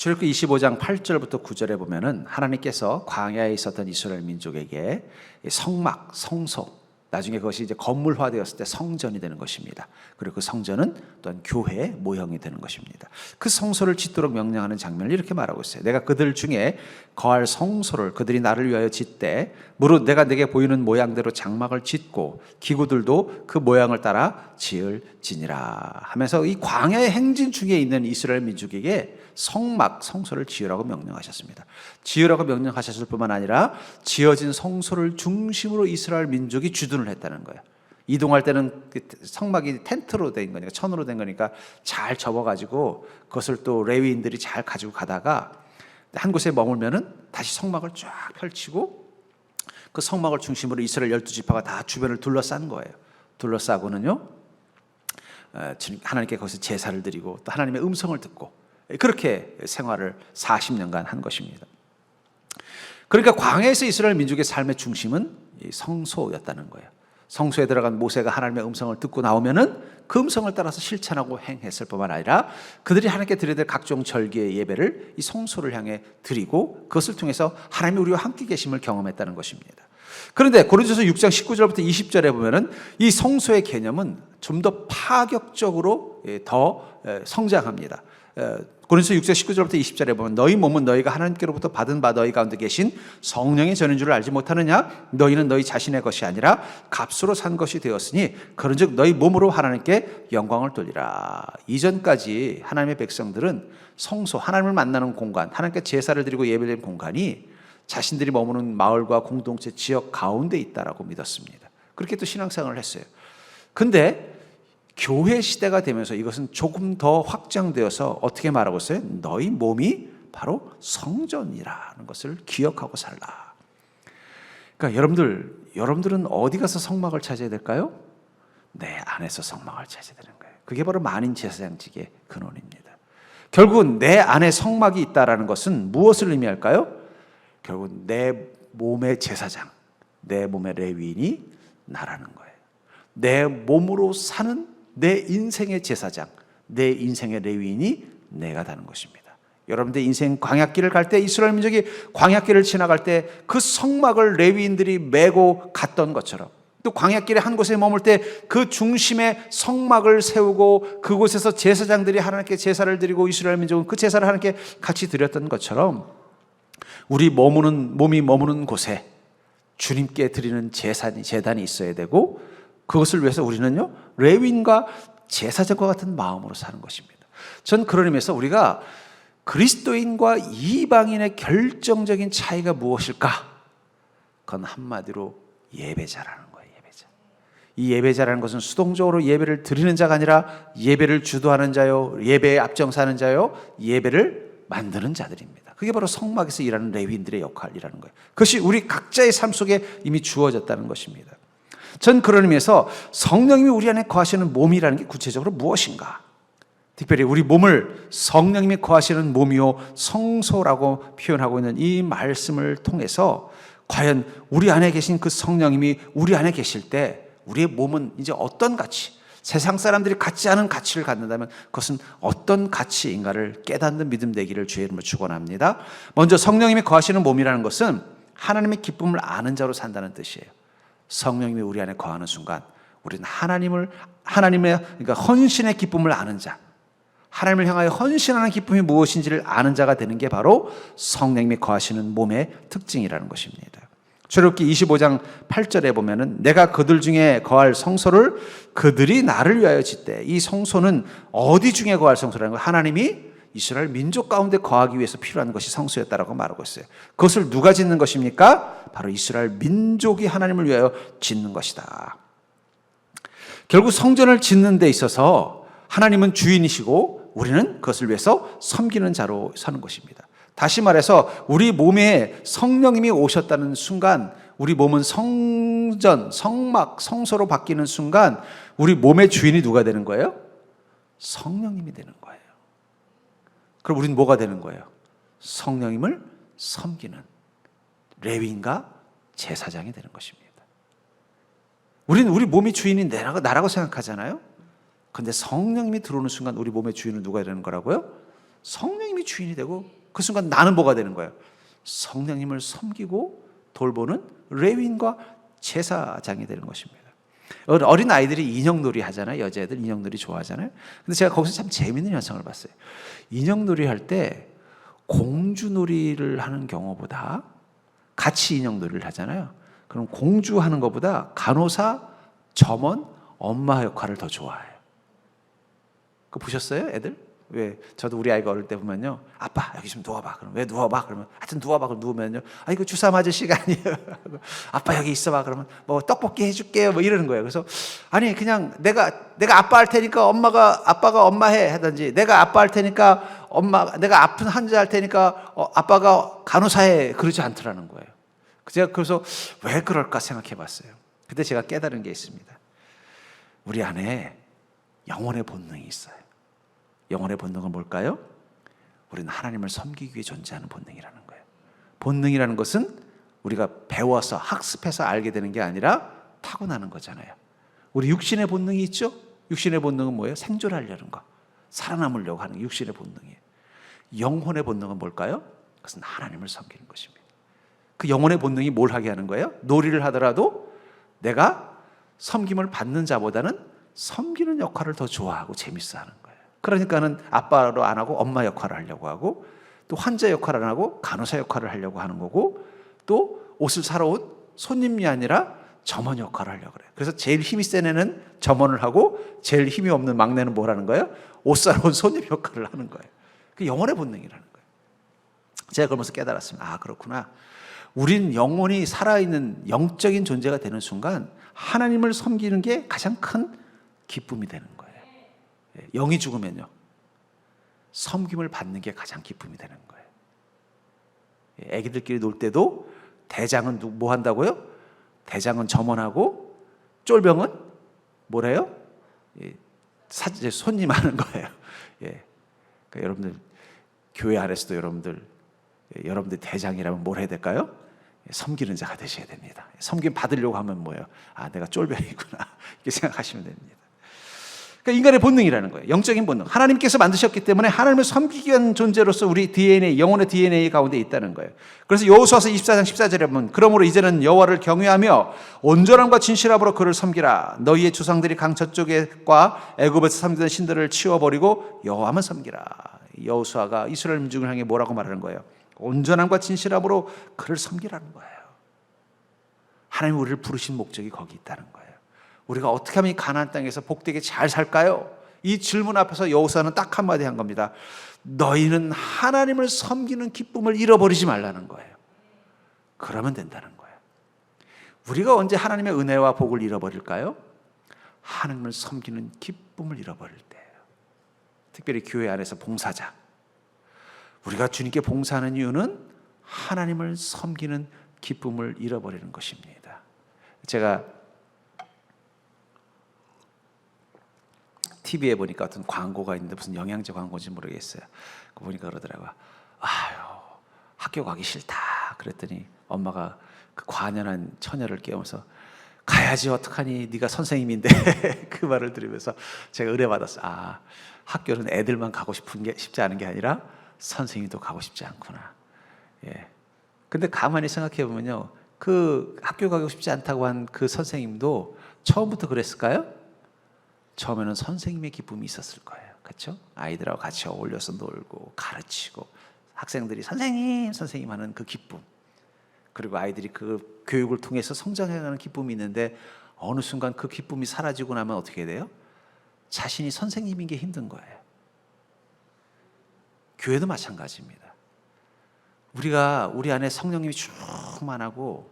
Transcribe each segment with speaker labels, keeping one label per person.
Speaker 1: 출애굽기 25장 8절부터 9절에 보면은 하나님께서 광야에 있었던 이스라엘 민족에게 성막, 성소, 나중에 그것이 이제 건물화되었을 때 성전이 되는 것입니다. 그리고 그 성전은 또한 교회의 모형이 되는 것입니다. 그 성소를 짓도록 명령하는 장면을 이렇게 말하고 있어요. 내가 그들 중에 거할 성소를 그들이 나를 위하여 짓되 무릇 내가 내게 보이는 모양대로 장막을 짓고 기구들도 그 모양을 따라 지을지니라 하면서 이 광야의 행진 중에 있는 이스라엘 민족에게 성막, 성소를 지으라고 명령하셨습니다. 지으라고 명령하셨을 뿐만 아니라 지어진 성소를 중심으로 이스라엘 민족이 주둔을 했다는 거예요. 이동할 때는 성막이 텐트로 된 거니까, 천으로 된 거니까 잘 접어가지고 그것을 또 레위인들이 잘 가지고 가다가 한 곳에 머물면은 다시 성막을 쫙 펼치고 그 성막을 중심으로 이스라엘 12지파가 다 주변을 둘러싼 거예요. 둘러싸고는요, 하나님께 거기서 제사를 드리고 또 하나님의 음성을 듣고 그렇게 생활을 40년간 한 것입니다. 그러니까 광야에서 이스라엘 민족의 삶의 중심은 성소였다는 거예요. 성소에 들어간 모세가 하나님의 음성을 듣고 나오면은 그 음성을 따라서 실천하고 행했을 뿐만 아니라 그들이 하나님께 드려야 될 각종 절기의 예배를 이 성소를 향해 드리고 그것을 통해서 하나님이 우리와 함께 계심을 경험했다는 것입니다. 그런데 고린도서 6장 19절부터 20절에 보면은 이 성소의 개념은 좀 더 파격적으로 더 성장합니다. 고린도서 6장 19절부터 20절에 보면 너희 몸은 너희가 하나님께로부터 받은 바 너희 가운데 계신 성령의 전인 줄을 알지 못하느냐? 너희는 너희 자신의 것이 아니라 값으로 산 것이 되었으니 그런즉 너희 몸으로 하나님께 영광을 돌리라. 이전까지 하나님의 백성들은 성소, 하나님을 만나는 공간, 하나님께 제사를 드리고 예배드리는 공간이 자신들이 머무는 마을과 공동체 지역 가운데 있다라고 믿었습니다. 그렇게 또 신앙생활을 했어요. 근데 교회 시대가 되면서 이것은 조금 더 확장되어서 어떻게 말하고 있어요? 너희 몸이 바로 성전이라는 것을 기억하고 살라. 그러니까 여러분들은 어디 가서 성막을 찾아야 될까요? 내 안에서 성막을 찾아야 되는 거예요. 그게 바로 만인 제사장직의 근원입니다. 결국은 내 안에 성막이 있다라는 것은 무엇을 의미할까요? 결국 내 몸의 제사장, 내 몸의 레위인이 나라는 거예요. 내 몸으로 사는 내 인생의 제사장, 내 인생의 레위인이 내가 되는 것입니다. 여러분들 인생 광야길을 갈 때 이스라엘 민족이 광야길을 지나갈 때 그 성막을 레위인들이 메고 갔던 것처럼 또 광야길에 한 곳에 머물 때 그 중심에 성막을 세우고 그곳에서 제사장들이 하나님께 제사를 드리고 이스라엘 민족은 그 제사를 하나님께 같이 드렸던 것처럼 우리 몸이 머무는 곳에 주님께 드리는 제단이 있어야 되고 그것을 위해서 우리는요 레위인과 제사장과 같은 마음으로 사는 것입니다. 전 그런 의미에서 우리가 그리스도인과 이방인의 결정적인 차이가 무엇일까? 그건 한마디로 예배자라는 거예요. 예배자. 이 예배자라는 것은 수동적으로 예배를 드리는 자가 아니라 예배를 주도하는 자요, 예배에 앞장서는 자요, 예배를 만드는 자들입니다. 그게 바로 성막에서 일하는 레위인들의 역할이라는 거예요. 그것이 우리 각자의 삶 속에 이미 주어졌다는 것입니다. 전 그런 의미에서 성령님이 우리 안에 거하시는 몸이라는 게 구체적으로 무엇인가? 특별히 우리 몸을 성령님이 거하시는 몸이요 성소라고 표현하고 있는 이 말씀을 통해서 과연 우리 안에 계신 그 성령님이 우리 안에 계실 때 우리의 몸은 이제 어떤 가치, 세상 사람들이 갖지 않은 가치를 갖는다면 그것은 어떤 가치인가를 깨닫는 믿음 되기를 주의 이름으로 축원합니다. 먼저 성령님이 거하시는 몸이라는 것은 하나님의 기쁨을 아는 자로 산다는 뜻이에요. 성령님이 우리 안에 거하는 순간 우리는 하나님의 그러니까 헌신의 기쁨을 아는 자, 하나님을 향하여 헌신하는 기쁨이 무엇인지를 아는 자가 되는 게 바로 성령님이 거하시는 몸의 특징이라는 것입니다. 출애굽기 25장 8절에 보면은 내가 그들 중에 거할 성소를 그들이 나를 위하여 짓되, 이 성소는 어디 중에 거할 성소라는 거예요? 하나님이 이스라엘 민족 가운데 거하기 위해서 필요한 것이 성소였다라고 말하고 있어요. 그것을 누가 짓는 것입니까? 바로 이스라엘 민족이 하나님을 위하여 짓는 것이다. 결국 성전을 짓는 데 있어서 하나님은 주인이시고 우리는 그것을 위해서 섬기는 자로 서는 것입니다. 다시 말해서 우리 몸에 성령님이 오셨다는 순간 우리 몸은 성전, 성막, 성소로 바뀌는 순간 우리 몸의 주인이 누가 되는 거예요? 성령님이 되는 거예요. 그럼 우리는 뭐가 되는 거예요? 성령님을 섬기는 레위인과 제사장이 되는 것입니다. 우리는 우리 몸이 주인이 나라고 생각하잖아요. 그런데 성령님이 들어오는 순간 우리 몸의 주인은 누가 되는 거라고요? 성령님이 주인이 되고 그 순간 나는 뭐가 되는 거예요? 성령님을 섬기고 돌보는 레위인과 제사장이 되는 것입니다. 어린 아이들이 인형놀이 하잖아요. 여자애들 인형놀이 좋아하잖아요. 근데 제가 거기서 참 재밌는 현상을 봤어요. 인형놀이 할 때 공주놀이를 하는 경우보다 같이 인형놀이를 하잖아요. 그럼 공주 하는 것보다 간호사, 점원, 엄마 역할을 더 좋아해요. 그거 보셨어요, 애들? 왜 저도 우리 아이가 어릴 때 보면요, 아빠 여기 좀 누워봐. 그럼 왜 누워봐? 그러면 하여튼 누워봐. 그럼 누우면요, 아 이거 주사 맞을 시간이에요. 아빠 여기 있어봐. 그러면 뭐 떡볶이 해줄게요. 뭐 이러는 거예요. 그래서 아니 그냥 내가 아빠 할 테니까 아빠가 엄마 해 하든지, 내가 아빠 할 테니까 내가 아픈 환자 할 테니까 아빠가 간호사 해, 그러지 않더라는 거예요. 제가 그래서 왜 그럴까 생각해봤어요. 그때 제가 깨달은 게 있습니다. 우리 안에 영혼의 본능이 있어요. 영혼의 본능은 뭘까요? 우리는 하나님을 섬기기 위해 존재하는 본능이라는 거예요. 본능이라는 것은 우리가 배워서 학습해서 알게 되는 게 아니라 타고나는 거잖아요. 우리 육신의 본능이 있죠? 육신의 본능은 뭐예요? 생존하려는 거, 살아남으려고 하는 게 육신의 본능이에요. 영혼의 본능은 뭘까요? 그것은 하나님을 섬기는 것입니다. 그 영혼의 본능이 뭘 하게 하는 거예요? 놀이를 하더라도 내가 섬김을 받는 자보다는 섬기는 역할을 더 좋아하고 재밌어 하는 거예요. 그러니까는 아빠로 안 하고 엄마 역할을 하려고 하고, 또 환자 역할을 안 하고 간호사 역할을 하려고 하는 거고, 또 옷을 사러 온 손님이 아니라 점원 역할을 하려고 그래요. 그래서 제일 힘이 센 애는 점원을 하고 제일 힘이 없는 막내는 뭘 하는 거예요? 옷 사러 온 손님 역할을 하는 거예요. 그 영혼의 본능이라는 거예요. 제가 그러면서 깨달았습니다. 아, 그렇구나. 우린 영혼이 살아있는 영적인 존재가 되는 순간 하나님을 섬기는 게 가장 큰 기쁨이 되는 거예요. 영이 죽으면요, 섬김을 받는 게 가장 기쁨이 되는 거예요. 애기들끼리 놀 때도 대장은 뭐 한다고요? 대장은 점원하고 쫄병은 뭐래요? 손님 하는 거예요. 그러니까 여러분들 교회 안에서도 여러분들 대장이라면 뭘 해야 될까요? 섬기는 자가 되셔야 됩니다. 섬김 받으려고 하면 뭐예요? 아, 내가 쫄병이구나, 이렇게 생각하시면 됩니다. 그러니까 인간의 본능이라는 거예요. 영적인 본능. 하나님께서 만드셨기 때문에 하나님을 섬기기 위한 존재로서 우리 DNA, 영혼의 DNA 가운데 있다는 거예요. 그래서 여호수아서 24장 14절에 보면, 그러므로 이제는 여호와를 경외하며 온전함과 진실함으로 그를 섬기라. 너희의 조상들이 강 저쪽과 애굽에서 섬기던 신들을 치워버리고 여호와만 섬기라. 여호수아가 이스라엘 민족을 향해 뭐라고 말하는 거예요? 온전함과 진실함으로 그를 섬기라는 거예요. 하나님이 우리를 부르신 목적이 거기 있다는 거예요. 우리가 어떻게 하면 이 가나안 땅에서 복되게 잘 살까요? 이 질문 앞에서 여호수아는 딱 한마디 한 겁니다. 너희는 하나님을 섬기는 기쁨을 잃어버리지 말라는 거예요. 그러면 된다는 거예요. 우리가 언제 하나님의 은혜와 복을 잃어버릴까요? 하나님을 섬기는 기쁨을 잃어버릴 때예요. 특별히 교회 안에서 봉사자, 우리가 주님께 봉사하는 이유는 하나님을 섬기는 기쁨을 잃어버리는 것입니다. 제가 TV에 보니까 어떤 광고가 있는데, 무슨 영양제 광고인지 모르겠어요. 그거 보니까 그러더라고요. 아유, 학교 가기 싫다. 그랬더니 엄마가 그 과년한 처녀를 깨우면서 가야지 어떡하니, 네가 선생님인데. 그 말을 들으면서 제가 의뢰받았어요. 아, 학교는 애들만 가고 싶지 않은 게 아니라 선생님도 가고 싶지 않구나. 예. 근데 가만히 생각해 보면요, 그 학교 가고 싶지 않다고 한 그 선생님도 처음부터 그랬을까요? 처음에는 선생님의 기쁨이 있었을 거예요. 그렇죠? 아이들하고 같이 어울려서 놀고 가르치고, 학생들이 선생님 하는 그 기쁨, 그리고 아이들이 그 교육을 통해서 성장해가는 기쁨이 있는데, 어느 순간 그 기쁨이 사라지고 나면 어떻게 돼요? 자신이 선생님인 게 힘든 거예요. 교회도 마찬가지입니다. 우리 안에 성령님이 충만하고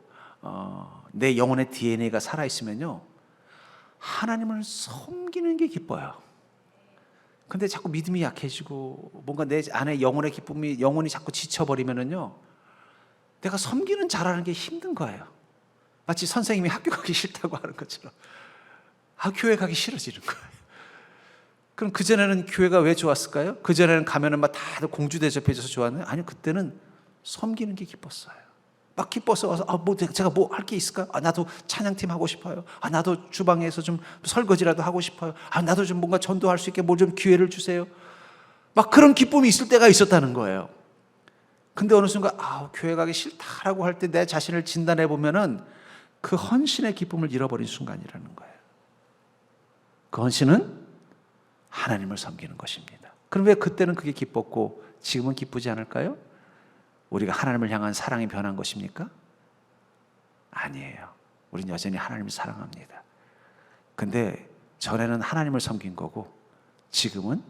Speaker 1: 내 영혼의 DNA가 살아있으면요, 하나님을 섬기는 게 기뻐요. 근데 자꾸 믿음이 약해지고 뭔가 내 안에 영혼의 기쁨이, 영혼이 자꾸 지쳐버리면은요, 내가 섬기는 잘하는 게 힘든 거예요. 마치 선생님이 학교 가기 싫다고 하는 것처럼 교회 가기 싫어지는 거예요. 그럼 그전에는 교회가 왜 좋았을까요? 그전에는 가면은 막 다들 공주 대접해줘서 좋았나요? 아니요, 그때는 섬기는 게 기뻤어요. 막 기뻐서 와서 제가 뭐 할 게 있을까? 나도 찬양팀 하고 싶어요. 나도 주방에서 좀 설거지라도 하고 싶어요. 나도 좀 뭔가 전도할 수 있게 뭘 좀 기회를 주세요. 막 그런 기쁨이 있을 때가 있었다는 거예요. 근데 어느 순간 교회 가기 싫다라고 할 때 내 자신을 진단해 보면은 그 헌신의 기쁨을 잃어버린 순간이라는 거예요. 그 헌신은 하나님을 섬기는 것입니다. 그럼 왜 그때는 그게 기뻤고 지금은 기쁘지 않을까요? 우리가 하나님을 향한 사랑이 변한 것입니까? 아니에요. 우린 여전히 하나님을 사랑합니다. 근데 전에는 하나님을 섬긴 거고 지금은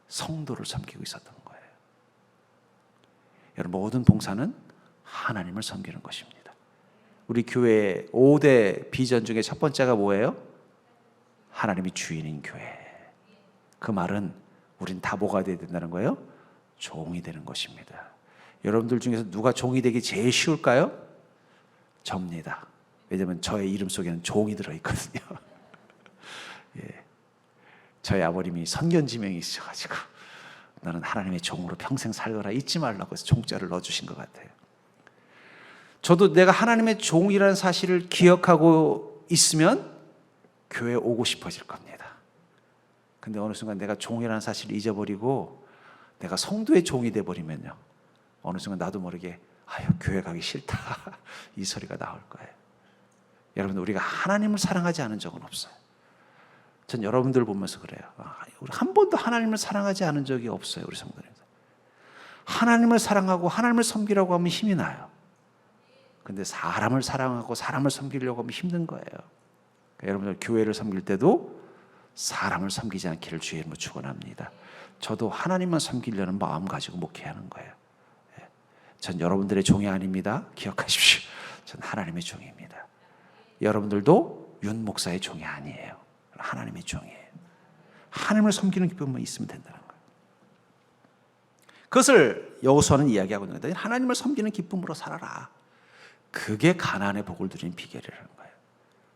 Speaker 1: 성도를 섬기고 있었던 거예요. 여러분, 모든 봉사는 하나님을 섬기는 것입니다. 우리 교회의 5대 비전 중에 첫 번째가 뭐예요? 하나님이 주인인 교회. 그 말은 우린 다 뭐가 되어야 된다는 거예요? 종이 되는 것입니다. 여러분들 중에서 누가 종이 되기 제일 쉬울까요? 접니다. 왜냐하면 저의 이름 속에는 종이 들어있거든요. 예. 저희 아버님이 선견지명이 있으셔가지고 너는 하나님의 종으로 평생 살거라, 잊지 말라고 해서 종자를 넣어주신 것 같아요. 저도 내가 하나님의 종이라는 사실을 기억하고 있으면 교회에 오고 싶어질 겁니다. 근데 어느 순간 내가 종이라는 사실을 잊어버리고 내가 성도의 종이 돼버리면요, 어느 순간 나도 모르게 교회 가기 싫다 이 소리가 나올 거예요. 여러분, 우리가 하나님을 사랑하지 않은 적은 없어요. 전 여러분들 보면서 그래요. 우리 한 번도 하나님을 사랑하지 않은 적이 없어요. 우리 성도님들. 하나님을 사랑하고 하나님을 섬기려고 하면 힘이 나요. 근데 사람을 사랑하고 사람을 섬기려고 하면 힘든 거예요. 그러니까 여러분들 교회를 섬길 때도 사람을 섬기지 않기를 주의 이름으로 축원합니다. 저도 하나님만 섬기려는 마음 가지고 목회하는 거예요. 전 여러분들의 종이 아닙니다. 기억하십시오. 전 하나님의 종입니다. 여러분들도 윤 목사의 종이 아니에요. 하나님의 종이에요. 하나님을 섬기는 기쁨만 있으면 된다는 거예요. 그것을 여호수아는 이야기하고 있는 거예요. 하나님을 섬기는 기쁨으로 살아라. 그게 가나안의 복을 누리는 비결이라는 거예요.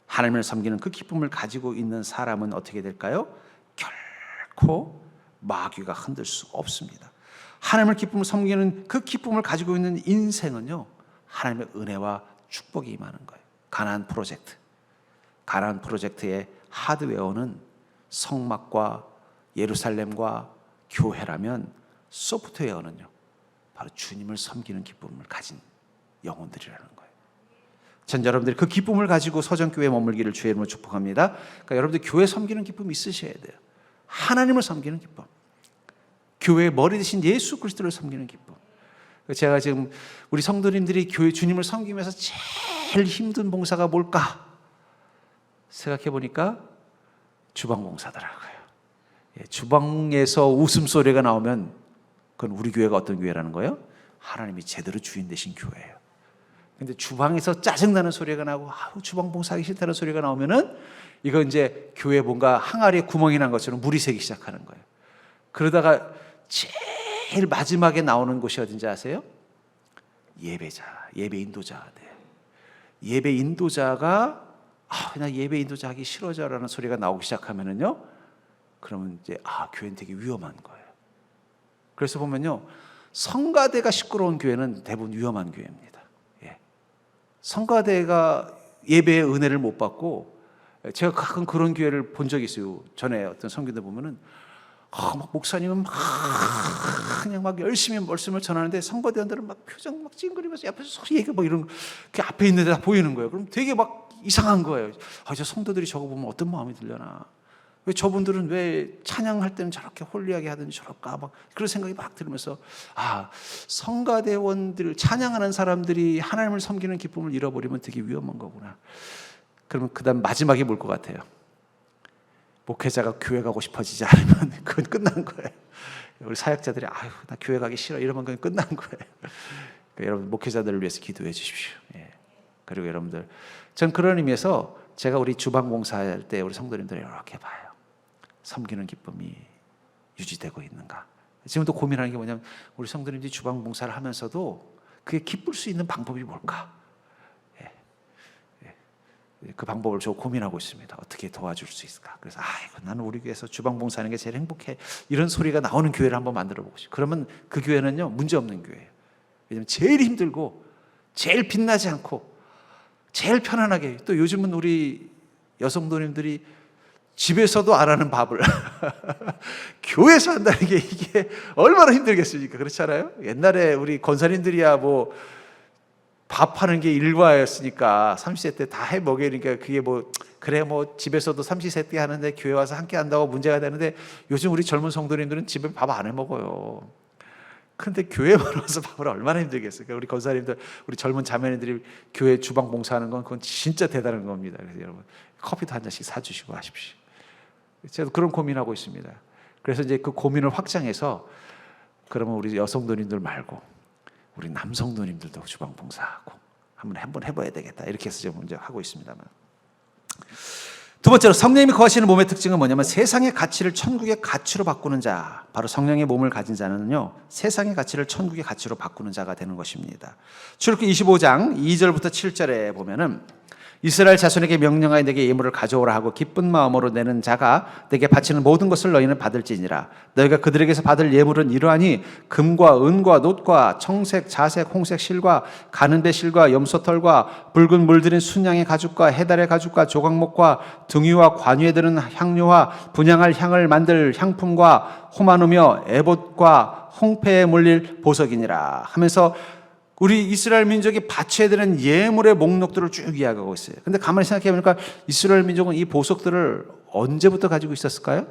Speaker 1: 하나님을 섬기는 그 기쁨을 가지고 있는 사람은 어떻게 될까요? 결코 마귀가 흔들 수 없습니다. 하나님을 기쁨을 섬기는 그 기쁨을 가지고 있는 인생은요, 하나님의 은혜와 축복이 임하는 거예요. 가나안 프로젝트. 가나안 프로젝트의 하드웨어는 성막과 예루살렘과 교회라면 소프트웨어는요, 바로 주님을 섬기는 기쁨을 가진 영혼들이라는 거예요. 전 여러분들이 그 기쁨을 가지고 서정교회에 머물기를 주의 이름으로 축복합니다. 그러니까 여러분들 교회 섬기는 기쁨이 있으셔야 돼요. 하나님을 섬기는 기쁨, 교회의 머리 대신 예수 그리스도를 섬기는 기쁨. 제가 지금 우리 성도님들이 교회 주님을 섬기면서 제일 힘든 봉사가 뭘까 생각해 보니까 주방 봉사더라고요. 주방에서 웃음소리가 나오면 그건 우리 교회가 어떤 교회라는 거예요? 하나님이 제대로 주인 되신 교회예요. 근데 주방에서 짜증나는 소리가 나고 주방 봉사하기 싫다는 소리가 나오면은 이거 이제 교회 뭔가 항아리에 구멍이 난 것처럼 물이 새기 시작하는 거예요. 그러다가 제일 마지막에 나오는 곳이 어딘지 아세요? 예배자, 예배 인도자. 예배 인도자가 나 예배 인도자 하기 싫어져라는 소리가 나오기 시작하면은요, 그러면 이제 교회는 되게 위험한 거예요. 그래서 보면요, 성가대가 시끄러운 교회는 대부분 위험한 교회입니다. 성가대가 예배의 은혜를 못 받고, 제가 가끔 그런 교회를 본 적이 있어요. 전에 어떤 선교들 보면은 막 목사님은 그냥 막 열심히 말씀을 전하는데 성가대원들은 막 표정 막 찡그리면서 옆에서 소리 얘기하고 막 이런 그 앞에 있는 데 다 보이는 거예요. 그럼 되게 막 이상한 거예요. 저 성도들이 저거 보면 어떤 마음이 들려나? 왜 저분들은 왜 찬양할 때는 저렇게 홀리하게 하든지 저럴까? 막 그런 생각이 막 들으면서 성가대원들 찬양하는 사람들이 하나님을 섬기는 기쁨을 잃어버리면 되게 위험한 거구나. 그러면 그다음 마지막이 뭘 것 같아요? 목회자가 교회 가고 싶어지지 않으면 그건 끝난 거예요. 우리 사역자들이 나 교회 가기 싫어 이러면 그건 끝난 거예요. 그러니까 여러분 목회자들을 위해서 기도해 주십시오. 그리고 여러분들, 전 그런 의미에서 제가 우리 주방 봉사할 때 우리 성도님들을 이렇게 봐요. 섬기는 기쁨이 유지되고 있는가? 지금도 고민하는 게 뭐냐면 우리 성도님들이 주방 봉사를 하면서도 그게 기쁠 수 있는 방법이 뭘까? 그 방법을 저 고민하고 있습니다. 어떻게 도와줄 수 있을까? 그래서 나는 우리 교회에서 주방 봉사하는 게 제일 행복해. 이런 소리가 나오는 교회를 한번 만들어 보고 싶어요. 그러면 그 교회는요, 문제 없는 교회예요. 왜냐하면 제일 힘들고 제일 빛나지 않고 제일 편안하게, 또 요즘은 우리 여성도님들이 집에서도 안 하는 밥을 교회에서 한다는 게 이게 얼마나 힘들겠습니까? 그렇지 않아요? 옛날에 우리 권사님들이야 뭐 밥하는 게 일과였으니까 삼시세 때 다 해 먹으니까 그게 뭐 그래 뭐 집에서도 삼시세 때 하는데 교회 와서 함께 한다고 문제가 되는데, 요즘 우리 젊은 성도님들은 집에 밥 안 해 먹어요. 근데 교회만 와서 밥을 얼마나 힘들겠어요. 우리 권사님들, 우리 젊은 자매님들이 교회 주방 봉사하는 건 그건 진짜 대단한 겁니다. 그래서 여러분 커피도 한 잔씩 사주시고 하십시오. 제가 그런 고민하고 있습니다. 그래서 이제 그 고민을 확장해서, 그러면 우리 여성도님들 말고 우리 남성도님들도 주방 봉사하고 한번 해봐야 되겠다, 이렇게 해서 지금 먼저 하고 있습니다만. 두 번째로 성령님이 거하시는 몸의 특징은 뭐냐면 세상의 가치를 천국의 가치로 바꾸는 자, 바로 성령의 몸을 가진 자는요 세상의 가치를 천국의 가치로 바꾸는 자가 되는 것입니다. 출애굽기 25장 2절부터 7절에 보면은 이스라엘 자손에게 명령하여 내게 예물을 가져오라 하고 기쁜 마음으로 내는 자가 내게 바치는 모든 것을 너희는 받을지니라. 너희가 그들에게서 받을 예물은 이러하니 금과 은과 놋과 청색, 자색, 홍색 실과 가는대 실과 염소털과 붉은 물들인 순양의 가죽과 해달의 가죽과 조각목과 등유와 관유에 드는 향료와 분향할 향을 만들 향품과 호마누며 에봇과 홍패에 물릴 보석이니라 하면서 우리 이스라엘 민족이 바쳐야 되는 예물의 목록들을 쭉 이야기하고 있어요. 근데 가만히 생각해 보니까 이스라엘 민족은 이 보석들을 언제부터 가지고 있었을까요?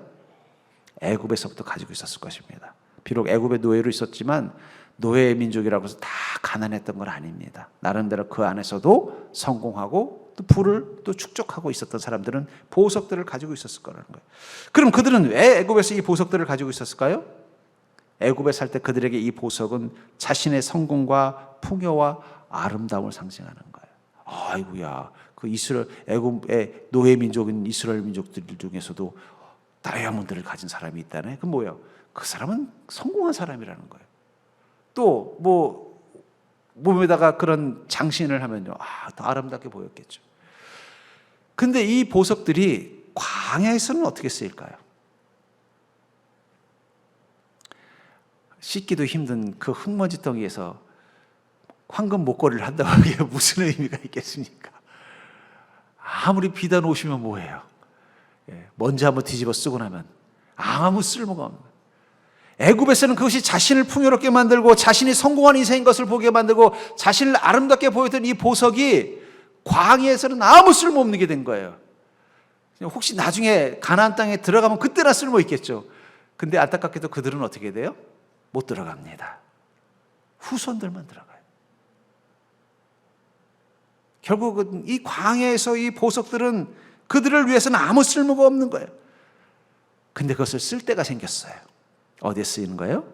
Speaker 1: 애굽에서부터 가지고 있었을 것입니다. 비록 애굽의 노예로 있었지만 노예의 민족이라고 해서 다 가난했던 건 아닙니다. 나름대로 그 안에서도 성공하고 또 부를 또 축적하고 있었던 사람들은 보석들을 가지고 있었을 거라는 거예요. 그럼 그들은 왜 애굽에서 이 보석들을 가지고 있었을까요? 애굽에 살 때 그들에게 이 보석은 자신의 성공과 풍요와 아름다움을 상징하는 거예요. 아이고야, 그 이스라엘 애굽의 노예 민족인 이스라엘 민족들 중에서도 다이아몬드를 가진 사람이 있다네. 그 뭐예요? 그 사람은 성공한 사람이라는 거예요. 또 뭐 몸에다가 그런 장신을 하면요, 더 아름답게 보였겠죠. 근데 이 보석들이 광야에서는 어떻게 쓰일까요? 씻기도 힘든 그 흙먼지덩이에서 황금 목걸이를 한다고 하기에 무슨 의미가 있겠습니까? 아무리 비단 옷이면 뭐예요? 먼지 한번 뒤집어 쓰고 나면 아무 쓸모가 없는 거예요. 애굽에서는 그것이 자신을 풍요롭게 만들고 자신이 성공한 인생인 것을 보게 만들고 자신을 아름답게 보였던 이 보석이 광야에서는 아무 쓸모없는 게 된 거예요. 혹시 나중에 가나안 땅에 들어가면 그때나 쓸모 있겠죠. 근데 안타깝게도 그들은 어떻게 돼요? 못 들어갑니다. 후손들만 들어가요. 결국은 이 광야에서 이 보석들은 그들을 위해서는 아무 쓸모가 없는 거예요. 근데 그것을 쓸 때가 생겼어요. 어디에 쓰이는 거예요?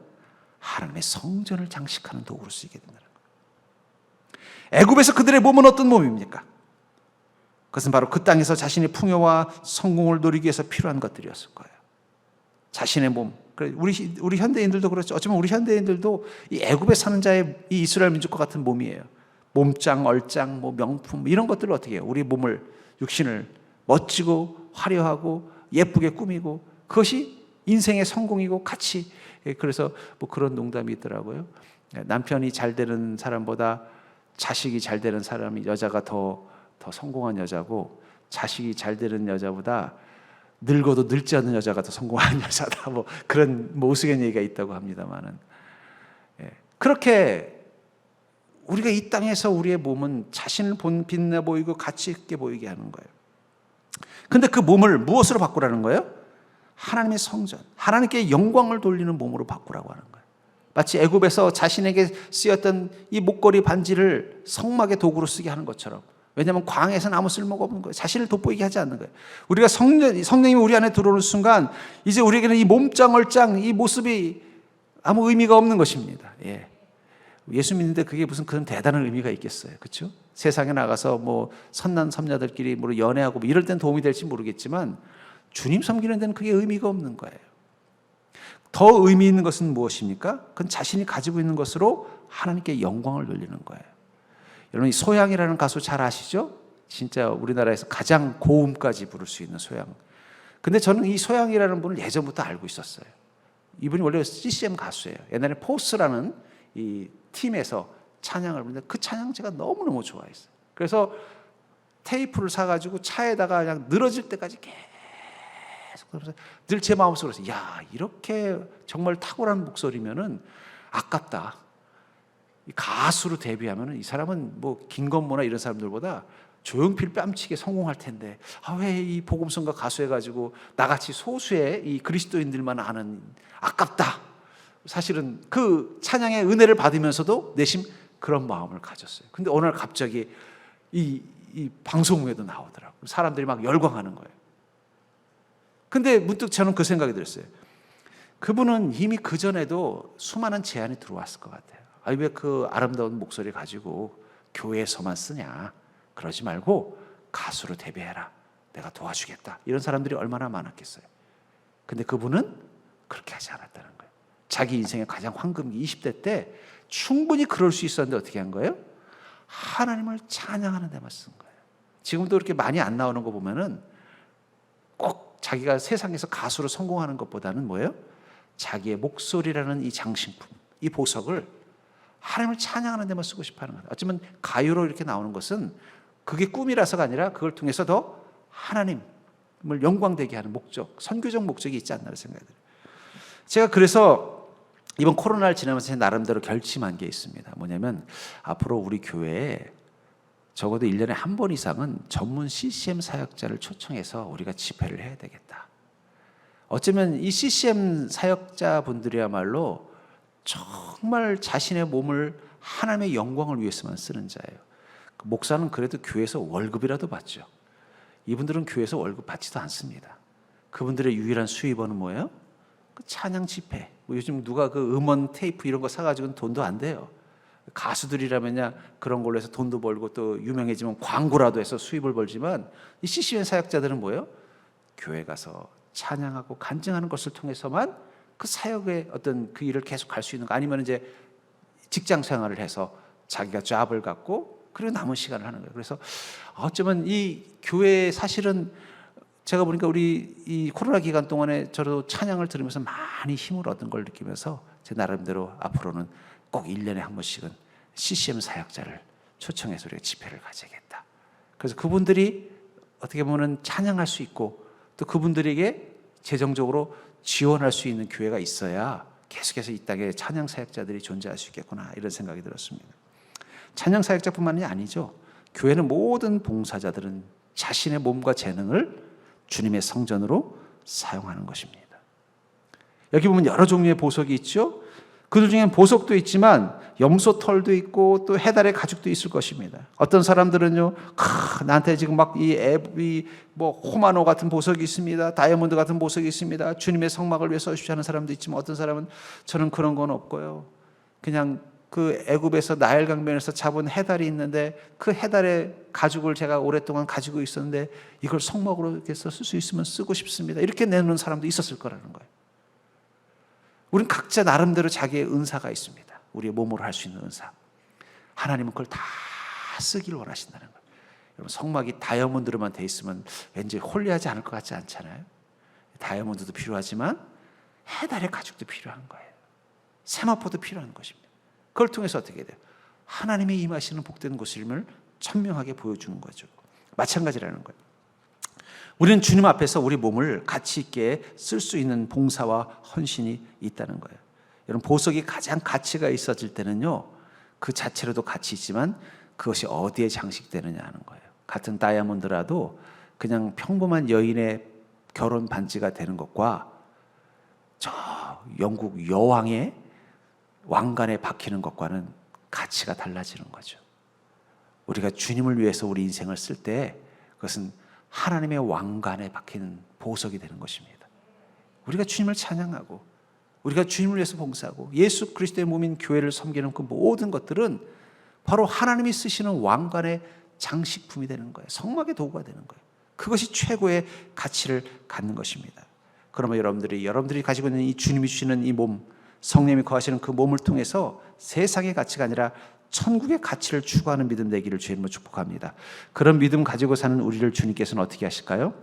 Speaker 1: 하나님의 성전을 장식하는 도구로 쓰이게 된다는 거예요. 애굽에서 그들의 몸은 어떤 몸입니까? 그것은 바로 그 땅에서 자신의 풍요와 성공을 누리기 위해서 필요한 것들이었을 거예요. 자신의 몸. 우리 현대인들도 그렇죠. 어쩌면 우리 현대인들도 이 애굽에 사는 자의 이 이스라엘 민족과 같은 몸이에요. 몸짱, 얼짱, 뭐 명품 이런 것들을 어떻게 해요? 우리 몸을, 육신을 멋지고 화려하고 예쁘게 꾸미고 그것이 인생의 성공이고 가치. 그래서 뭐 그런 농담이 있더라고요. 남편이 잘 되는 사람보다 자식이 잘 되는 사람이, 여자가 더 성공한 여자고, 자식이 잘 되는 여자보다 늙어도 늙지 않는 여자가 더 성공한 여자다. 뭐 그런 우스갯 얘기가 있다고 합니다만은, 그렇게 우리가 이 땅에서 우리의 몸은 자신을 빛나 보이고 가치 있게 보이게 하는 거예요. 근데 그 몸을 무엇으로 바꾸라는 거예요? 하나님의 성전, 하나님께 영광을 돌리는 몸으로 바꾸라고 하는 거예요. 마치 애굽에서 자신에게 쓰였던 이 목걸이 반지를 성막의 도구로 쓰게 하는 것처럼. 왜냐하면 광야에서는 아무 쓸모가 없는 거예요. 자신을 돋보이게 하지 않는 거예요. 우리가 성령님이 우리 안에 들어오는 순간 이제 우리에게는 이 몸짱 얼짱 이 모습이 아무 의미가 없는 것입니다. 예수 믿는데 그게 무슨 그런 대단한 의미가 있겠어요. 그렇죠? 세상에 나가서 뭐 선남 선녀들끼리 뭐 연애하고 뭐 이럴 땐 도움이 될지 모르겠지만 주님 섬기는 데는 그게 의미가 없는 거예요. 더 의미 있는 것은 무엇입니까? 그건 자신이 가지고 있는 것으로 하나님께 영광을 돌리는 거예요. 여러분, 이 소양이라는 가수 잘 아시죠? 진짜 우리나라에서 가장 고음까지 부를 수 있는 소양. 근데 저는 이 소양이라는 분을 예전부터 알고 있었어요. 이분이 원래 CCM 가수예요. 옛날에 포스라는 이 팀에서 찬양을 부르는데 그 찬양 제가 너무너무 좋아했어요. 그래서 테이프를 사가지고 차에다가 그냥 늘어질 때까지 계속 그러면서 늘 제 마음속으로 야, 이렇게 정말 탁월한 목소리면은 아깝다. 이 가수로 데뷔하면은 이 사람은 뭐 김건모나 이런 사람들보다 조용필 뺨치게 성공할 텐데 왜 이 복음성가 가수 해가지고 나같이 소수의 이 그리스도인들만 아는, 아깝다. 사실은 그 찬양의 은혜를 받으면서도 내심 그런 마음을 가졌어요. 근데 어느 날 갑자기 이 방송국에도 나오더라고요. 사람들이 막 열광하는 거예요. 근데 문득 저는 그 생각이 들었어요. 그분은 이미 그전에도 수많은 제안이 들어왔을 것 같아요. 왜 그 아름다운 목소리 가지고 교회에서만 쓰냐. 그러지 말고 가수로 데뷔해라. 내가 도와주겠다. 이런 사람들이 얼마나 많았겠어요. 근데 그분은 그렇게 하지 않았다는 거예요. 자기 인생의 가장 황금기 20대 때 충분히 그럴 수 있었는데 어떻게 한 거예요? 하나님을 찬양하는 데만 쓴 거예요. 지금도 그렇게 많이 안 나오는 거 보면은 꼭 자기가 세상에서 가수로 성공하는 것보다는 뭐예요? 자기의 목소리라는 이 장신품, 이 보석을 하나님을 찬양하는 데만 쓰고 싶어 하는 거예요. 어쩌면 가요로 이렇게 나오는 것은 그게 꿈이라서가 아니라 그걸 통해서 더 하나님을 영광되게 하는 목적, 선교적 목적이 있지 않나 생각이 들어요. 제가 그래서 이번 코로나를 지나면서 제 나름대로 결심한 게 있습니다. 뭐냐면 앞으로 우리 교회에 적어도 1년에 한 번 이상은 전문 CCM 사역자를 초청해서 우리가 집회를 해야 되겠다. 어쩌면 이 CCM 사역자분들이야말로 정말 자신의 몸을 하나님의 영광을 위해서만 쓰는 자예요. 목사는 그래도 교회에서 월급이라도 받죠. 이분들은 교회에서 월급 받지도 않습니다. 그분들의 유일한 수입원은 뭐예요? 그 찬양 집회. 요즘 누가 그 음원 테이프 이런 거 사가지고는 돈도 안 돼요. 가수들이라면야 그런 걸로 해서 돈도 벌고 또 유명해지면 광고라도 해서 수입을 벌지만 이 CCM 사역자들은 뭐예요? 교회 가서 찬양하고 간증하는 것을 통해서만 그 사역의 어떤 그 일을 계속 할 수 있는 거, 아니면 이제 직장 생활을 해서 자기가 잡을 갖고 그리고 남은 시간을 하는 거예요. 그래서 어쩌면 이 교회 사실은 제가 보니까 우리 이 코로나 기간 동안에 저도 찬양을 들으면서 많이 힘을 얻은 걸 느끼면서 제 나름대로 앞으로는 꼭 1년에 한 번씩은 CCM 사역자를 초청해서 우리가 집회를 가져야겠다. 그래서 그분들이 어떻게 보면 찬양할 수 있고 또 그분들에게 재정적으로 지원할 수 있는 교회가 있어야 계속해서 이 땅에 찬양 사역자들이 존재할 수 있겠구나, 이런 생각이 들었습니다. 찬양 사역자뿐만이 아니죠. 교회는 모든 봉사자들은 자신의 몸과 재능을 주님의 성전으로 사용하는 것입니다. 여기 보면 여러 종류의 보석이 있죠. 그들 중엔 보석도 있지만 염소 털도 있고 또 해달의 가죽도 있을 것입니다. 어떤 사람들은요, 나한테 지금 막 뭐 호마노 같은 보석이 있습니다. 다이아몬드 같은 보석이 있습니다. 주님의 성막을 위해 써주시 하는 사람도 있지만 어떤 사람은 저는 그런 건 없고요. 그냥 그 애굽에서 나일 강변에서 잡은 해달이 있는데 그 해달의 가죽을 제가 오랫동안 가지고 있었는데 이걸 성막으로 이렇게 쓸 수 있으면 쓰고 싶습니다. 이렇게 내놓는 사람도 있었을 거라는 거예요. 우리는 각자 나름대로 자기의 은사가 있습니다. 우리의 몸으로 할 수 있는 은사. 하나님은 그걸 다 쓰기를 원하신다는 거예요. 여러분, 성막이 다이아몬드로만 돼 있으면 왠지 홀리하지 않을 것 같지 않잖아요. 다이아몬드도 필요하지만 해달의 가죽도 필요한 거예요. 세마포도 필요한 것입니다. 그걸 통해서 어떻게 돼요? 하나님이 임하시는 복된 곳임을 천명하게 보여주는 거죠. 마찬가지라는 거예요. 우리는 주님 앞에서 우리 몸을 가치 있게 쓸 수 있는 봉사와 헌신이 있다는 거예요. 여러분, 보석이 가장 가치가 있어질 때는요, 그 자체로도 가치 있지만 그것이 어디에 장식되느냐 하는 거예요. 같은 다이아몬드라도 그냥 평범한 여인의 결혼 반지가 되는 것과 저 영국 여왕의 왕관에 박히는 것과는 가치가 달라지는 거죠. 우리가 주님을 위해서 우리 인생을 쓸 때 그것은 하나님의 왕관에 박히는 보석이 되는 것입니다. 우리가 주님을 찬양하고 우리가 주님을 위해서 봉사하고 예수 그리스도의 몸인 교회를 섬기는 그 모든 것들은 바로 하나님이 쓰시는 왕관의 장식품이 되는 거예요. 성막의 도구가 되는 거예요. 그것이 최고의 가치를 갖는 것입니다. 그러면 여러분들이 가지고 있는 이 주님이 주시는 이 몸, 성령님이 거하시는 그 몸을 통해서 세상의 가치가 아니라 천국의 가치를 추구하는 믿음 되기를 주님으로 축복합니다. 그런 믿음 가지고 사는 우리를 주님께서는 어떻게 하실까요?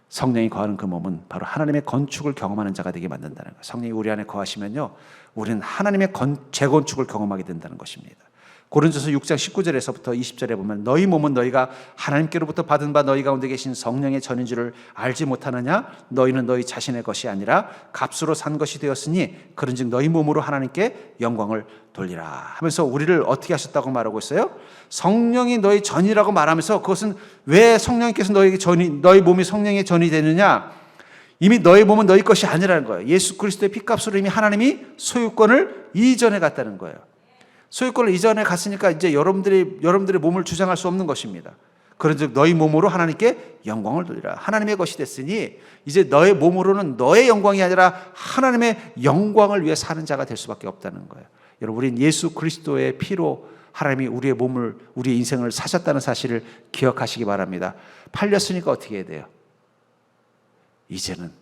Speaker 1: 성령이 거하는 그 몸은 바로 하나님의 건축을 경험하는 자가 되게 만든다는 거예요. 성령이 우리 안에 거하시면요, 우리는 하나님의 재건축을 경험하게 된다는 것입니다. 고린도서 6장 19절에서부터 20절에 보면 너희 몸은 너희가 하나님께로부터 받은 바 너희 가운데 계신 성령의 전인 줄을 알지 못하느냐? 너희는 너희 자신의 것이 아니라 값으로 산 것이 되었으니 그런즉 너희 몸으로 하나님께 영광을 돌리라 하면서 우리를 어떻게 하셨다고 말하고 있어요? 성령이 너희 전이라고 말하면서 그것은 왜 성령께서 너희 몸이 성령의 전이 되느냐? 이미 너희 몸은 너희 것이 아니라는 거예요. 예수 그리스도의 피값으로 이미 하나님이 소유권을 이전해 갔다는 거예요. 소유권을 이전해 갔으니까 이제 여러분들의 몸을 주장할 수 없는 것입니다. 그런즉 너희 몸으로 하나님께 영광을 돌리라. 하나님의 것이 됐으니 이제 너의 몸으로는 너의 영광이 아니라 하나님의 영광을 위해 사는 자가 될 수밖에 없다는 거예요. 여러분, 우린 예수 그리스도의 피로 하나님이 우리의 몸을, 우리의 인생을 사셨다는 사실을 기억하시기 바랍니다. 팔렸으니까 어떻게 해야 돼요? 이제는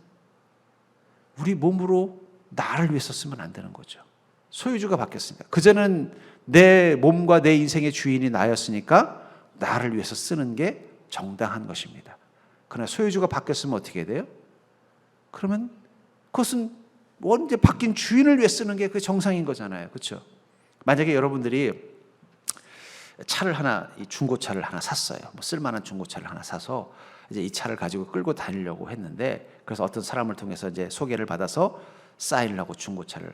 Speaker 1: 우리 몸으로 나를 위해서 쓰면 안 되는 거죠. 소유주가 바뀌었으니까. 그전에는 내 몸과 내 인생의 주인이 나였으니까 나를 위해서 쓰는 게 정당한 것입니다. 그러나 소유주가 바뀌었으면 어떻게 해야 돼요? 그러면 그것은 원래 바뀐 주인을 위해 쓰는 게 그 정상인 거잖아요. 그렇죠? 만약에 여러분들이 차를 하나, 이 중고차를 하나 샀어요. 뭐 쓸만한 중고차를 하나 사서 이제 이 차를 가지고 끌고 다니려고 했는데, 그래서 어떤 사람을 통해서 이제 소개를 받아서 사인을 하고 중고차를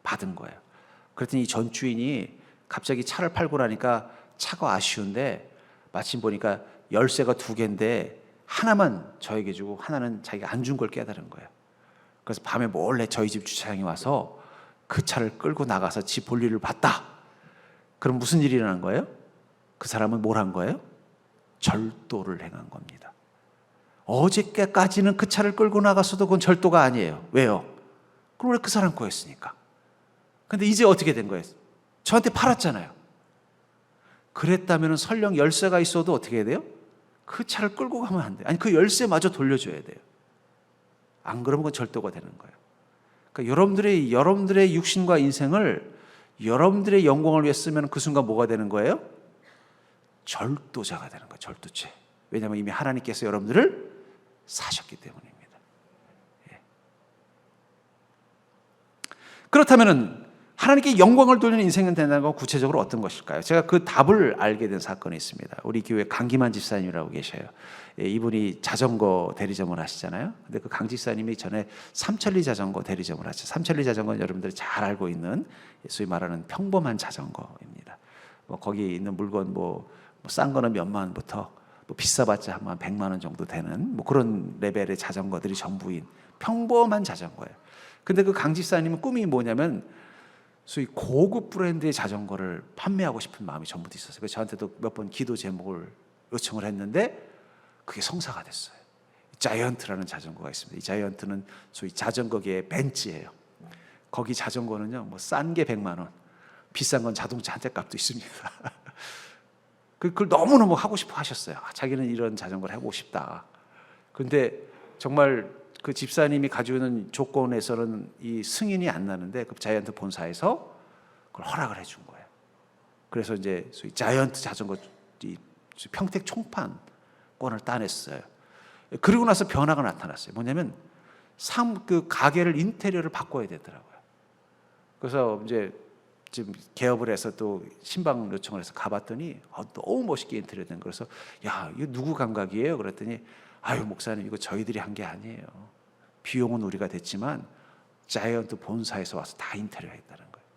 Speaker 1: 받은 거예요. 그랬더니 이 전 주인이 갑자기 차를 팔고 나니까 차가 아쉬운데 마침 보니까 열쇠가 2개인데 하나만 저에게 주고 하나는 자기가 안 준 걸 깨달은 거예요. 그래서 밤에 몰래 저희 집 주차장에 와서 그 차를 끌고 나가서 집 볼일을 봤다. 그럼 무슨 일이 일어난 거예요? 그 사람은 뭘 한 거예요? 절도를 행한 겁니다. 어저께까지는 그 차를 끌고 나갔어도 그건 절도가 아니에요. 왜요? 그럼 왜 그 사람 거였으니까. 근데 이제 어떻게 된 거예요? 저한테 팔았잖아요. 그랬다면 설령 열쇠가 있어도 어떻게 해야 돼요? 그 차를 끌고 가면 안 돼요. 아니, 그 열쇠마저 돌려줘야 돼요. 안 그러면 그건 절도가 되는 거예요. 그러니까 여러분들의 육신과 인생을 여러분들의 영광을 위해 쓰면 그 순간 뭐가 되는 거예요? 절도자가 되는 거예요. 절도죄. 왜냐하면 이미 하나님께서 여러분들을 사셨기 때문입니다. 예. 그렇다면 하나님께 영광을 돌리는 인생은 된다는 건 구체적으로 어떤 것일까요? 제가 그 답을 알게 된 사건이 있습니다. 우리 교회 강기만 집사님이라고 계셔요. 예, 이분이 자전거 대리점을 하시잖아요. 근데 그 강 집사님이 전에 삼천리 자전거 대리점을 하죠. 삼천리 자전거는 여러분들이 잘 알고 있는 소위 말하는 평범한 자전거입니다. 뭐 거기 있는 물건 싼 거는 몇만 원부터 비싸봤자 한 100만 원 정도 되는 그런 레벨의 자전거들이 전부인 평범한 자전거예요. 근데 그 강 집사님은 꿈이 뭐냐면 소위 고급 브랜드의 자전거를 판매하고 싶은 마음이 전부터 있었어요. 그래서 저한테도 몇 번 기도 제목을 요청을 했는데 그게 성사가 됐어요. 자이언트라는 자전거가 있습니다. 이 자이언트는 소위 자전거계의 벤츠예요. 거기 자전거는요, 싼 게 100만 원, 비싼 건 자동차 한 대 값도 있습니다. 그걸 너무너무 하고 싶어 하셨어요. 자기는 이런 자전거를 해보고 싶다. 그런데 정말 그 집사님이 가지고 있는 조건에서는 이 승인이 안 나는데 그 자이언트 본사에서 그걸 허락을 해준 거예요. 그래서 이제 소위 자이언트 자전거 평택 총판권을 따냈어요. 그리고 나서 변화가 나타났어요. 뭐냐면 그 가게를 인테리어를 바꿔야 되더라고요. 그래서 이제 지금 개업을 해서 또 신방 요청을 해서 가봤더니 너무 멋있게 인테리어 된 거라서 야, 이거 누구 감각이에요? 그랬더니 아유, 목사님, 이거 저희들이 한 게 아니에요. 비용은 우리가 됐지만 자이언트 본사에서 와서 다 인테리어 했다는 거예요.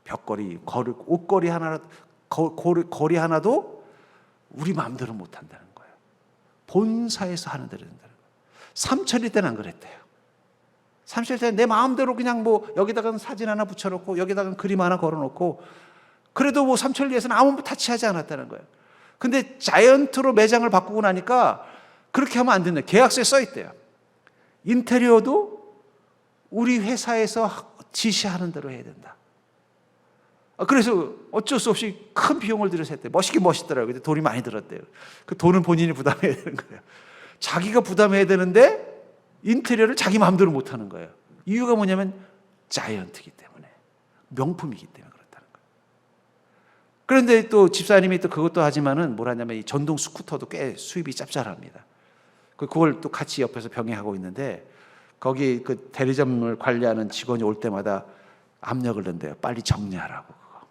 Speaker 1: 벽걸이, 옷걸이 하나, 거리 하나도 우리 마음대로 못 한다는 거예요. 본사에서 하는 대로 된다는 거예요. 삼천리 때는 안 그랬대요. 삼천리 때는 내 마음대로 그냥 여기다가 사진 하나 붙여놓고 여기다가 그림 하나 걸어놓고 그래도 삼천리에서는 아무 타치하지 않았다는 거예요. 근데 자이언트로 매장을 바꾸고 나니까 그렇게 하면 안 된다. 계약서에 써 있대요. 인테리어도 우리 회사에서 지시하는 대로 해야 된다. 그래서 어쩔 수 없이 큰 비용을 들여서 했대요. 멋있긴 멋있더라고요. 근데 돈이 많이 들었대요. 그 돈은 본인이 부담해야 되는 거예요. 자기가 부담해야 되는데 인테리어를 자기 마음대로 못 하는 거예요. 이유가 뭐냐면 자이언트이기 때문에, 명품이기 때문에 그렇다는 거예요. 그런데 또 집사님이 또 그것도 하지만은 뭘 하냐면 이 전동 스쿠터도 꽤 수입이 짭짤합니다. 그걸 또 같이 옆에서 병행하고 있는데 거기 그 대리점을 관리하는 직원이 올 때마다 압력을 넣는데요. 빨리 정리하라고. 그거.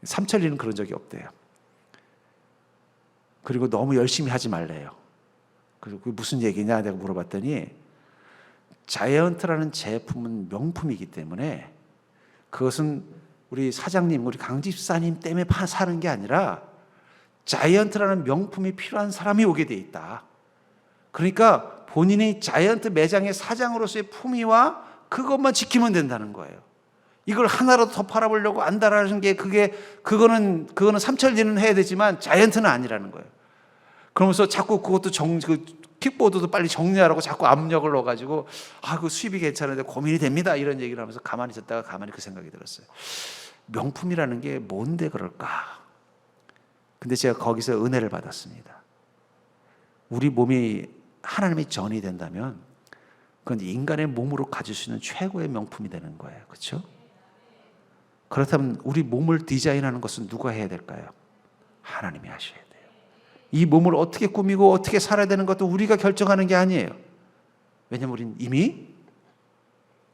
Speaker 1: 삼천리는 그런 적이 없대요. 그리고 너무 열심히 하지 말래요. 그리고 그게 무슨 얘기냐 내가 물어봤더니 자이언트라는 제품은 명품이기 때문에 그것은 우리 사장님, 우리 강 집사님 때문에 사는 게 아니라 자이언트라는 명품이 필요한 사람이 오게 돼 있다. 그러니까 본인이 자이언트 매장의 사장으로서의 품위와 그것만 지키면 된다는 거예요. 이걸 하나라도 더 팔아보려고 안다라는 게 그거는 삼천리는 해야 되지만 자이언트는 아니라는 거예요. 그러면서 자꾸 그것도 킥보드도 빨리 정리하라고 자꾸 압력을 넣어가지고 그 수입이 괜찮은데 고민이 됩니다. 이런 얘기를 하면서 가만히 있었다가 가만히 그 생각이 들었어요. 명품이라는 게 뭔데 그럴까? 근데 제가 거기서 은혜를 받았습니다. 우리 몸이 하나님의 전이 된다면 그건 인간의 몸으로 가질 수 있는 최고의 명품이 되는 거예요. 그렇죠? 그렇다면 우리 몸을 디자인하는 것은 누가 해야 될까요? 하나님이 하셔야 돼요. 이 몸을 어떻게 꾸미고 어떻게 살아야 되는 것도 우리가 결정하는 게 아니에요. 왜냐하면 우리는 이미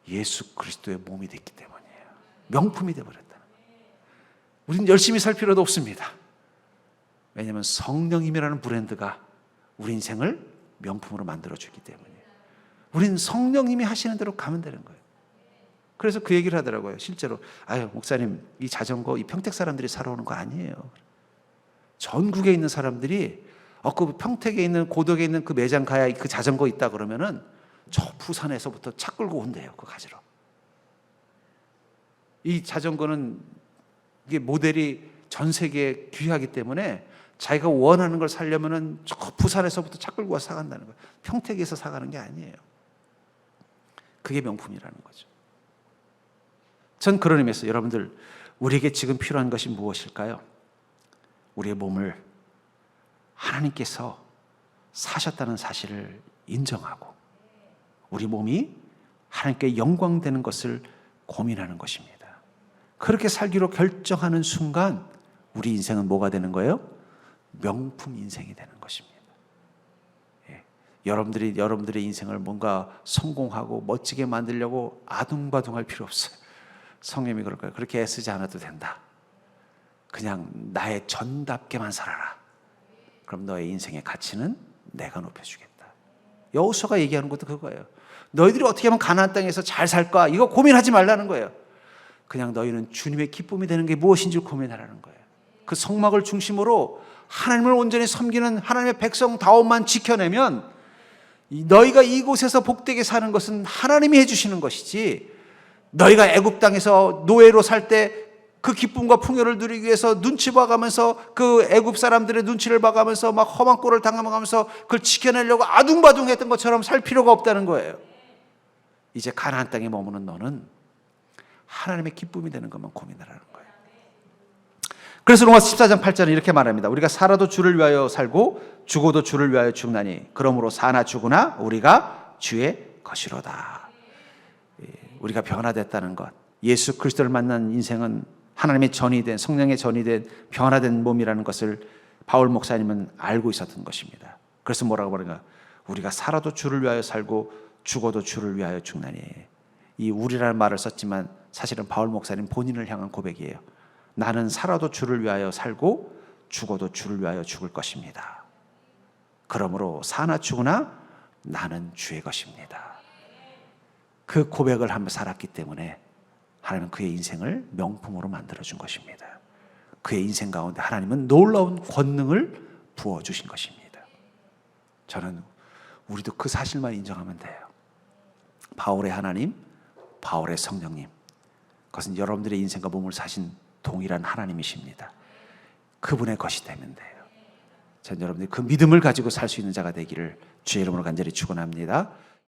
Speaker 1: 예수 그리스도의 몸이 됐기 때문이에요. 명품이 되어버렸다. 우리는 열심히 살 필요도 없습니다. 왜냐하면 성령님이라는 브랜드가 우리 인생을 명품으로 만들어주기 때문이에요. 우리는 성령님이 하시는 대로 가면 되는 거예요. 그래서 그 얘기를 하더라고요. 실제로 목사님 이 자전거 이 평택 사람들이 살아오는 거 아니에요. 전국에 있는 사람들이 그 평택에 있는 고덕에 있는 그 매장 가야 그 자전거 있다 그러면은 저 부산에서부터 차 끌고 온대요. 그거 가지러. 이 자전거는 이게 모델이 전 세계에 귀하기 때문에 자기가 원하는 걸 사려면은 저 부산에서부터 차 끌고 와서 사간다는 거예요. 평택에서 사가는 게 아니에요. 그게 명품이라는 거죠. 전 그런 의미에서 여러분들 우리에게 지금 필요한 것이 무엇일까요? 우리의 몸을 하나님께서 사셨다는 사실을 인정하고 우리 몸이 하나님께 영광되는 것을 고민하는 것입니다. 그렇게 살기로 결정하는 순간 우리 인생은 뭐가 되는 거예요? 명품 인생이 되는 것입니다. 여러분들의 인생을 뭔가 성공하고 멋지게 만들려고 아둥바둥할 필요 없어요. 성령님이 그럴 거예요. 그렇게 애쓰지 않아도 된다. 그냥 나의 전답게만 살아라. 그럼 너의 인생의 가치는 내가 높여주겠다. 여호수아가 얘기하는 것도 그거예요. 너희들이 어떻게 하면 가나안 땅에서 잘 살까? 이거 고민하지 말라는 거예요. 그냥 너희는 주님의 기쁨이 되는 게 무엇인지 고민하라는 거예요. 그 성막을 중심으로 하나님을 온전히 섬기는 하나님의 백성다움만 지켜내면 너희가 이곳에서 복되게 사는 것은 하나님이 해주시는 것이지, 너희가 애굽 땅에서 노예로 살 때 그 기쁨과 풍요를 누리기 위해서 눈치 봐가면서 그 애굽 사람들의 눈치를 봐가면서 막 험한 꼴을 당하면서 그걸 지켜내려고 아둥바둥했던 것처럼 살 필요가 없다는 거예요. 이제 가나안 땅에 머무는 너는 하나님의 기쁨이 되는 것만 고민하라는 거예요. 그래서 로마서 14장 8절은 이렇게 말합니다. 우리가 살아도 주를 위하여 살고 죽어도 주를 위하여 죽나니 그러므로 사나 죽으나 우리가 주의 것이로다. 우리가 변화됐다는 것, 예수 그리스도를 만난 인생은 하나님의 전이 된, 성령의 전이 된 변화된 몸이라는 것을 바울 목사님은 알고 있었던 것입니다. 그래서 뭐라고 말하는가? 우리가 살아도 주를 위하여 살고 죽어도 주를 위하여 죽나니. 이 우리라는 말을 썼지만 사실은 바울 목사님 본인을 향한 고백이에요. 나는 살아도 주를 위하여 살고 죽어도 주를 위하여 죽을 것입니다. 그러므로 사나 죽으나 나는 주의 것입니다. 그 고백을 하며 살았기 때문에 하나님은 그의 인생을 명품으로 만들어준 것입니다. 그의 인생 가운데 하나님은 놀라운 권능을 부어주신 것입니다. 저는 우리도 그 사실만 인정하면 돼요. 바울의 하나님, 바울의 성령님, 그것은 여러분들의 인생과 몸을 사신 동일한 하나님이십니다. 그분의 것이 되면 돼요. 전 여러분들이 그 믿음을 가지고 살 수 있는 자가 되기를 주의 이름으로 간절히 축원합니다.